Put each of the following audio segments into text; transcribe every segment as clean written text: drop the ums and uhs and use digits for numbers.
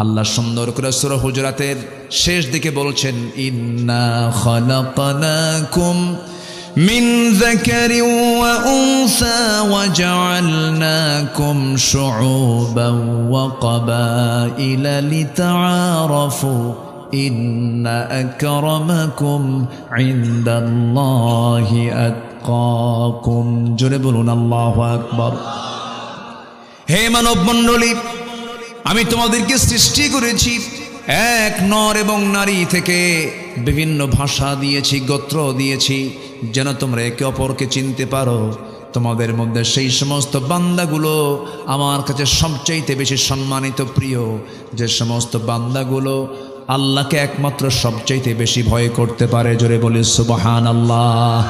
আল্লাহ সুন্দর করে সূরা হুজরাতের শেষ দিকে বলছেন, ইন্না খালাকনাকুম মিন যাকারিন ওয়া উনসা ওয়া জাআলনাকুম শুউবান ওয়া ক্বাবাইলা লিতাআরাফু ইন্না আকরামাকুম ইনদাল্লাহি আতকাকুম। জোরে বলুন আল্লাহু আকবার। হে মানব মণ্ডলী, আমি তোমাদেরকে সৃষ্টি করেছি এক নর এবং নারী থেকে, বিভিন্ন ভাষা দিয়েছি, গোত্র দিয়েছি, যেন তোমরা একে অপরকে চিনতে পারো। তোমাদের মধ্যে সেই সমস্ত বান্দাগুলো আমার কাছে সবচাইতে বেশি সম্মানিত, প্রিয়, যে সমস্ত বান্দাগুলো আল্লাহকে একমাত্র সবচাইতে বেশি ভয় করতে পারে। জোরে বলি সুবহানাল্লাহ।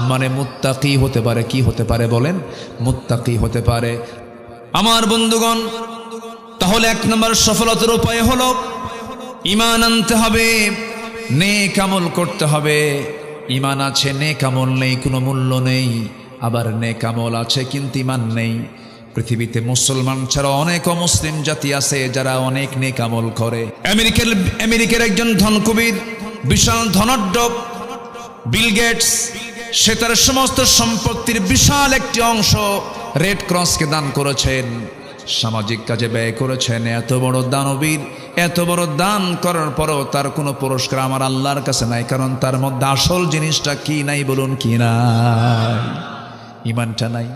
মানে মুত্তাকি হতে পারে। কি হতে পারে বলেন? মুত্তাকি হতে পারে। আমার বন্ধুগণ, তাহলে এক নম্বর সফলতার উপায় হলো ঈমান আনতে হবে, নেক আমল করতে হবে। ঈমান আছে, নেক আমল নেই, কোনো মূল্য নেই। আবার নেক আমল আছে কিন্তু ঈমান নেই। পৃথিবীতে মুসলমান ছাড়া অনেক অমুসলিম জাতি আছে যারা অনেক নেক আমল করে। আমেরিকার একজন ধনকুবের, বিশাল ধনাঢ্য বিল গেটস, সে তার সমস্ত সম্পত্তির বিশাল একটি অংশ রেড ক্রসকে দান করেছেন, সামাজিক কাজে ব্যয় করেছেন। এত বড় দানবীর, এত বড় দান করার পরও তার কোনো পুরস্কার আমার আল্লাহর কাছে নাই। কারণ তার মধ্যে আসল জিনিসটা কি নাই বলুন? কি নাই? ঈমানটা নাই।